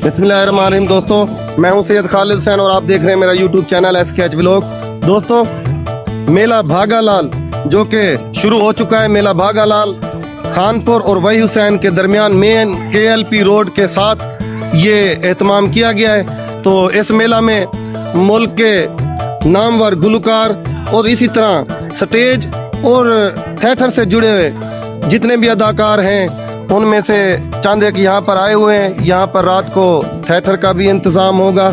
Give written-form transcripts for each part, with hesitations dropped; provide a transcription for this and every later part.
बिस्मिल्लाहिर्रहमानिर्रहीम। दोस्तों, मैं हूं सैयद खालिद हुसैन और आप देख रहे हैं मेरा यूट्यूब चैनल SKH व्लॉग। दोस्तों, मेला भागालाल जो कि शुरू हो चुका है, मेला भागालाल खानपुर और वही हुसैन के दरमियान मेन KLP रोड के साथ ये एहतमाम किया गया है। तो इस मेला में मुल्क के नामवर गुलकार और इसी तरह स्टेज और थिएटर से जुड़े हुए जितने भी अदाकार हैं उनमें से चंद एक यहाँ पर आए हुए हैं। यहाँ पर रात को थिएटर का भी इंतज़ाम होगा।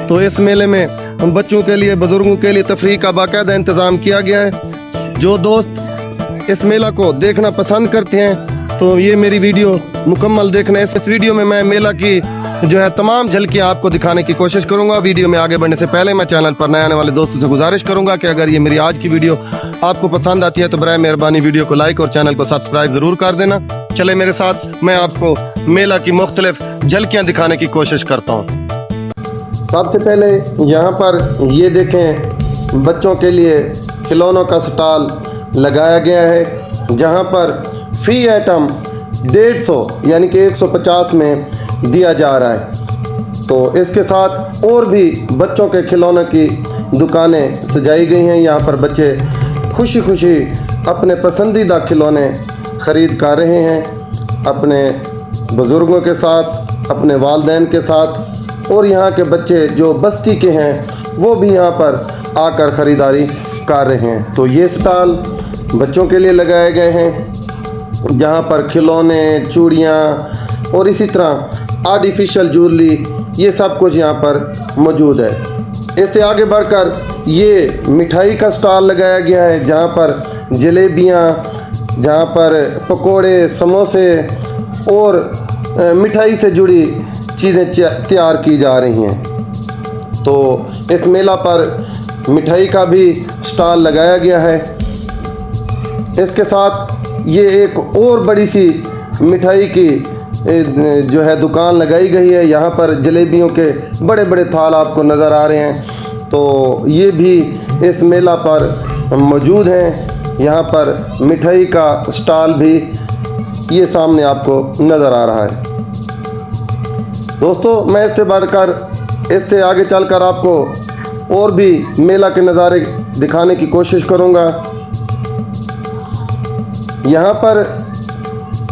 तो इस मेले में बच्चों के लिए, बुज़ुर्गों के लिए तफरीह का बाकायदा इंतज़ाम किया गया है। जो दोस्त इस मेला को देखना पसंद करते हैं तो ये मेरी वीडियो मुकम्मल देखना। इस वीडियो में मैं मेला की जो है तमाम झलकियाँ आपको दिखाने की कोशिश करूँगा। वीडियो में आगे बढ़ने से पहले मैं चैनल पर नए आने वाले दोस्तों से गुजारिश करूँगा कि अगर ये मेरी आज की वीडियो आपको पसंद आती है तो बराए मेहरबानी वीडियो को लाइक और चैनल को सब्सक्राइब ज़रूर कर देना। चले मेरे साथ, मैं आपको मेला की मुख्तलिफ झलकियाँ दिखाने की कोशिश करता हूँ। सबसे पहले यहाँ पर ये देखें, बच्चों के लिए खिलौनों का स्टॉल लगाया गया है, जहाँ पर फी आइटम 150 यानी कि 150 में दिया जा रहा है। तो इसके साथ और भी बच्चों के खिलौनों की दुकानें सजाई गई हैं। यहाँ पर बच्चे खुशी खुशी अपने पसंदीदा खिलौने ख़रीद कर रहे हैं, अपने बुज़ुर्गों के साथ, अपने वालिदैन के साथ। और यहाँ के बच्चे जो बस्ती के हैं वो भी यहाँ पर आकर ख़रीदारी कर रहे हैं। तो ये स्टॉल बच्चों के लिए लगाए गए हैं, जहाँ पर खिलौने, चूड़ियाँ और इसी तरह आर्टिफिशियल ज्वेलरी, ये सब कुछ यहाँ पर मौजूद है। इससे आगे बढ़कर ये मिठाई का स्टॉल लगाया गया है, जहाँ पर जलेबियाँ, जहाँ पर पकोड़े, समोसे और मिठाई से जुड़ी चीज़ें तैयार की जा रही हैं। तो इस मेला पर मिठाई का भी स्टॉल लगाया गया है। इसके साथ ये एक और बड़ी सी मिठाई की जो है दुकान लगाई गई है। यहाँ पर जलेबियों के बड़े बड़े थाल आपको नज़र आ रहे हैं। तो ये भी इस मेला पर मौजूद हैं। यहाँ पर मिठाई का स्टॉल भी ये सामने आपको नज़र आ रहा है। दोस्तों, मैं इससे आगे चलकर आपको और भी मेला के नज़ारे दिखाने की कोशिश करूँगा। यहाँ पर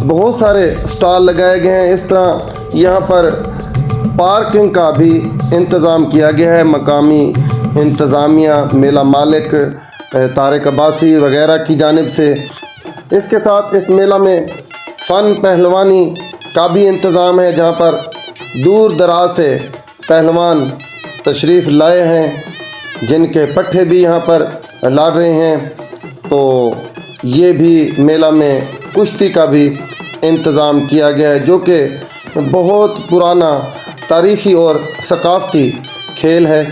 बहुत सारे स्टॉल लगाए गए हैं। इस तरह यहाँ पर पार्किंग का भी इंतज़ाम किया गया है। मकामी इंतज़ामिया, मेला मालिक तारिक अब्बासी वगैरह की जानिब से। इसके साथ इस मेला में फ़न पहलवानी का भी इंतज़ाम है, जहाँ पर दूर दराज से पहलवान तशरीफ़ लाए हैं, जिनके पट्टे भी यहाँ पर लड़ रहे हैं। तो ये भी मेला में कुश्ती का भी इंतज़ाम किया गया है, जो कि बहुत पुराना तारीख़ी और सकाफ़ती खेल है।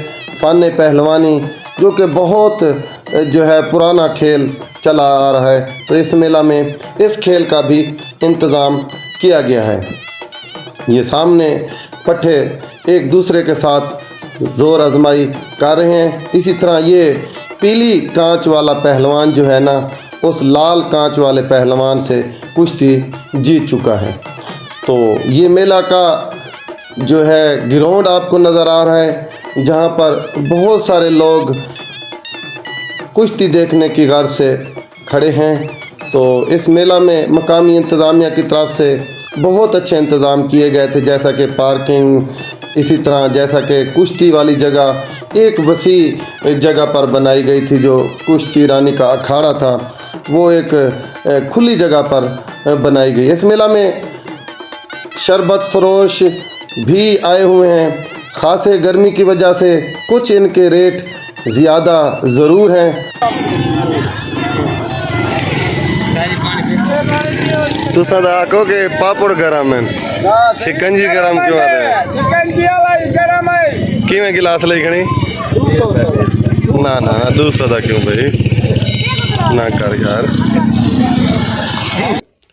फ़न पहलवानी जो कि बहुत जो है पुराना खेल चला आ रहा है। तो इस मेला में इस खेल का भी इंतज़ाम किया गया है। ये सामने पट्टे एक दूसरे के साथ ज़ोर आजमाई कर रहे हैं। इसी तरह ये पीली कांच वाला पहलवान जो है ना, उस लाल कांच वाले पहलवान से कुश्ती जीत चुका है। तो ये मेला का जो है ग्राउंड आपको नज़र आ रहा है, जहाँ पर बहुत सारे लोग कुश्ती देखने की गर्ज से खड़े हैं। तो इस मेला में मकामी इंतज़ामिया की तरफ से बहुत अच्छे इंतज़ाम किए गए थे, जैसा कि पार्किंग, इसी तरह जैसा कि कुश्ती वाली जगह एक वसी जगह पर बनाई गई थी। जो कुश्ती रानी का अखाड़ा था वो एक खुली जगह पर बनाई गई। इस मेला में शरबत फरोश भी आए हुए हैं। ख़ासे गर्मी की वजह से कुछ इनके रेट ज़्यादा ज़रूर हैं। तो सदा आखो के पापड़ गरम है, शिकंजी गरम क्यों है? शिकंजी गरम है कि मैं गिलास ले खड़ी ना ना 200 दा क्यों भाई ना कर यार।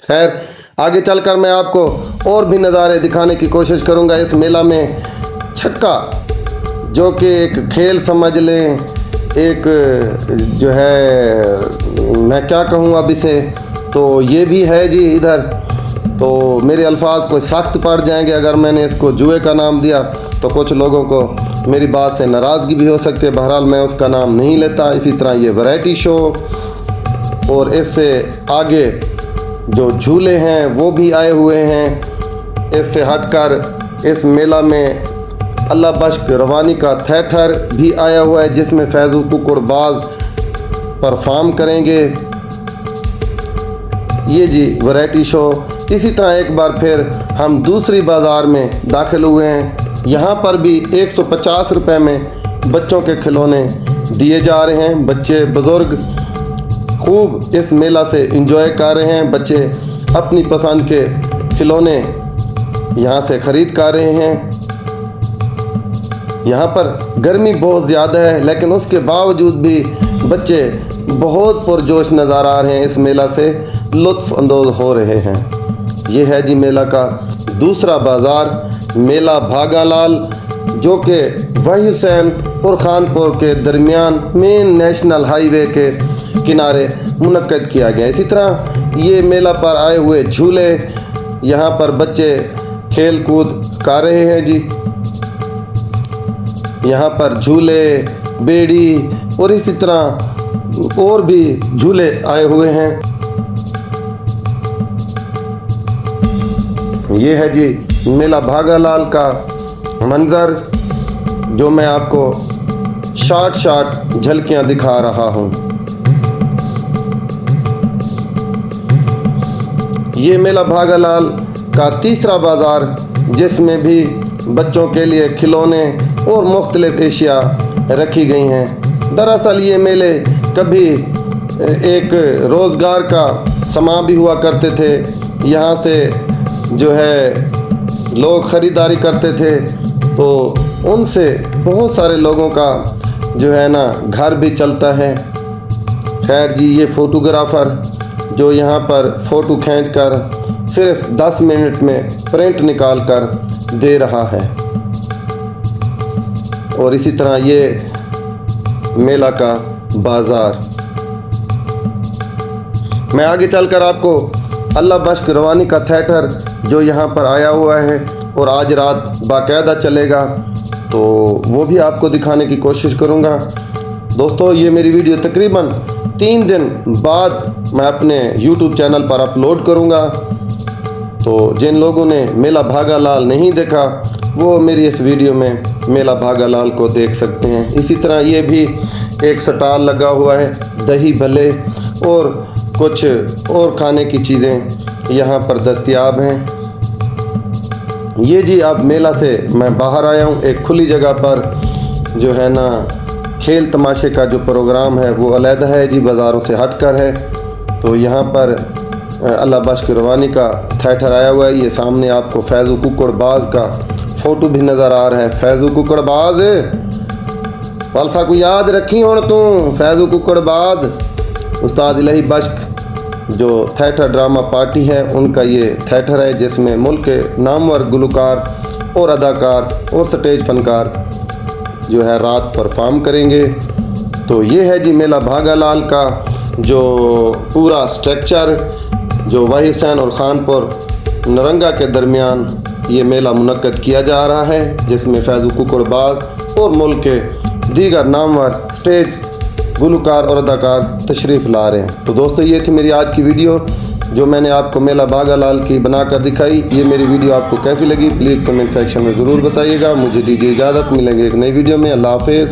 खैर, आगे चलकर मैं आपको और भी नज़ारे दिखाने की कोशिश करूंगा। इस मेला में छक्का, जो कि एक खेल समझ लें, एक जो है मैं क्या कहूँ अब इसे, तो ये भी है जी इधर। तो मेरे अल्फाज कोई सख्त पड़ जाएंगे अगर मैंने इसको जुए का नाम दिया, तो कुछ लोगों को मेरी बात से नाराज़गी भी हो सकती है। बहरहाल मैं उसका नाम नहीं लेता। इसी तरह ये वैरायटी शो और इससे आगे जो झूले हैं वो भी आए हुए हैं। इससे हटकर इस मेला में अल्लाह बख्श रवानी का थिएटर भी आया हुआ है, जिसमें फैज़ू कुकड़बाज परफॉर्म करेंगे। ये जी वैरायटी शो। इसी तरह एक बार फिर हम दूसरी बाज़ार में दाखिल हुए हैं। यहाँ पर भी 150 रुपये में बच्चों के खिलौने दिए जा रहे हैं। बच्चे बुज़ुर्ग खूब इस मेला से इंजॉय कर रहे हैं। बच्चे अपनी पसंद के खिलौने यहाँ से ख़रीद कर रहे हैं। यहाँ पर गर्मी बहुत ज़्यादा है, लेकिन उसके बावजूद भी बच्चे बहुत पुरजोश नज़र आ रहे हैं। इस मेला से लुत्फ़ अंदोज़ हो रहे हैं। ये है जी मेला का दूसरा बाज़ार, मेला भागालाल, जो कि वही हुसैन और खानपुर के दरमियान मेन नेशनल हाईवे के किनारे मुनक्कद किया गया। इसी तरह ये मेला पर आए हुए झूले, यहाँ पर बच्चे खेल कूद कर रहे हैं जी। यहाँ पर झूले, बेड़ी और इसी तरह और भी झूले आए हुए हैं। ये है जी मेला भागालाल का मंज़र, जो मैं आपको शॉर्ट झलकियाँ दिखा रहा हूँ। ये मेला भागालाल का तीसरा बाज़ार, जिसमें भी बच्चों के लिए खिलौने और मुख्तलिफ एशिया रखी गई हैं। दरअसल ये मेले कभी एक रोज़गार का समा भी हुआ करते थे। यहाँ से जो है लोग ख़रीदारी करते थे, तो उनसे बहुत सारे लोगों का जो है ना घर भी चलता है। खैर जी, ये फ़ोटोग्राफ़र जो यहाँ पर फ़ोटो खींचकर सिर्फ 10 मिनट में प्रिंट निकाल कर दे रहा है। और इसी तरह ये मेला का बाज़ार। मैं आगे चलकर आपको अल्लाह बख्श रवानी का थिएटर जो यहाँ पर आया हुआ है और आज रात बाकायदा चलेगा, तो वो भी आपको दिखाने की कोशिश करूँगा। दोस्तों, ये मेरी वीडियो तकरीबन 3 दिन बाद मैं अपने YouTube चैनल पर अपलोड करूँगा। तो जिन लोगों ने मेला भागालाल नहीं देखा, वो मेरी इस वीडियो में मेला भागालाल को देख सकते हैं। इसी तरह ये भी एक स्टॉल लगा हुआ है, दही भल्ले और कुछ और खाने की चीज़ें यहाँ पर दस्तयाब हैं। ये जी अब मेला से मैं बाहर आया हूँ, एक खुली जगह पर जो है ना खेल तमाशे का जो प्रोग्राम है वो अलहदा है जी, बाज़ारों से हटकर है। तो यहाँ पर अल्लाह बख्श रवानी का थिएटर आया हुआ है। ये सामने आपको फैज़ू कुकड़बाज का फ़ोटो भी नज़र आ रहा है। फैज़ू कुकड़बाज पलसा को याद रखी हो तू, फैज़ू कुकड़बाज। उस्ताद इलाही बख्श जो थिएटर ड्रामा पार्टी है, उनका ये थिएटर है, जिसमें मुल्क के नामवर गुलकार और अदाकार और स्टेज फनकार जो है रात परफॉर्म करेंगे। तो ये है जी मेला भागालाल का जो पूरा स्ट्रक्चर, जो वही हुसैन और खानपुर नरंगा के दरमियान ये मेला मुनक्कद किया जा रहा है, जिसमें फैज़ू कुकड़बाज और मुल्क के दीगर नामवर स्टेज गुलकार और अदाकार तशरीफ़ ला रहे हैं। तो दोस्तों, ये थी मेरी आज की वीडियो जो मैंने आपको मेला भागालाल की बनाकर दिखाई। ये मेरी वीडियो आपको कैसी लगी प्लीज़ कमेंट सेक्शन में ज़रूर बताइएगा। मुझे दीजिए इजाज़त, मिलेंगे एक नई वीडियो में। अल्लाह हाफ़िज़।